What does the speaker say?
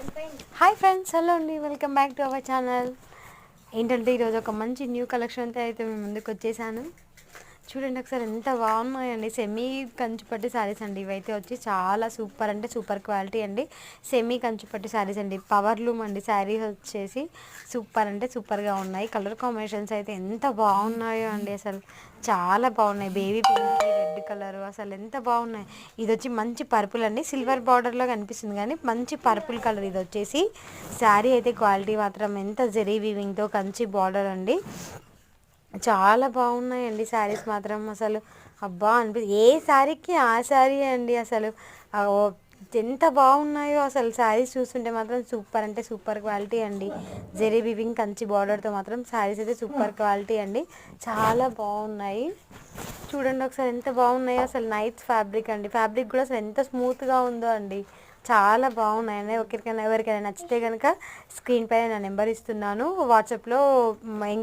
Hi friends, hello అండి, welcome back to our channel. ఏంటంటే ఈరోజు ఒక మంచి న్యూ కలెక్షన్తో అయితే మేము ముందుకు వచ్చేసాను. చూడండి ఒకసారి ఎంత బాగున్నాయండి. సెమీ కంచిపట్టు శారీస్ అండి. ఇవైతే వచ్చి చాలా సూపర్ అంటే సూపర్ క్వాలిటీ అండి. సెమీ కంచిపట్టు శారీస్ అండి. పవర్ లూమ్ అండి. శారీ వచ్చేసి సూపర్ అంటే సూపర్గా ఉన్నాయి. కలర్ కాంబినేషన్స్ అయితే ఎంత బాగున్నాయో అండి. అసలు చాలా బాగున్నాయి. బేబీ పింక్, రెడ్ కలర్ అసలు ఎంత బాగున్నాయి. ఇది వచ్చి మంచి పర్పుల్ అండి. సిల్వర్ బార్డర్లో కనిపిస్తుంది కానీ మంచి పర్పుల్ కలర్. ఇది వచ్చేసి శారీ అయితే క్వాలిటీ మాత్రం ఎంత జరీ వీవింగ్తో కంచి బార్డర్ అండి. చాలా బాగున్నాయండి శారీస్ మాత్రం. అసలు అబ్బా ఏ శారీకి ఆ శారీ అండి. అసలు ఎంత బాగున్నాయో అసలు శారీస్ చూస్తుంటే మాత్రం సూపర్ అంటే సూపర్ క్వాలిటీ అండి. జెరీ వీవింగ్ కంచి బార్డర్తో మాత్రం శారీస్ అయితే సూపర్ క్వాలిటీ అండి. చాలా బాగున్నాయి. చూడండి ఒకసారి ఎంత బాగున్నాయో. అసలు నైట్స్ ఫ్యాబ్రిక్ అండి. ఫ్యాబ్రిక్ కూడా అసలు ఎంత స్మూత్గా ఉందో అండి. చాలా బాగున్నాయండి. ఎవరికైనా నచ్చితే కనుక స్క్రీన్ పైన నా నెంబర్ ఇస్తున్నాను. వాట్సాప్లో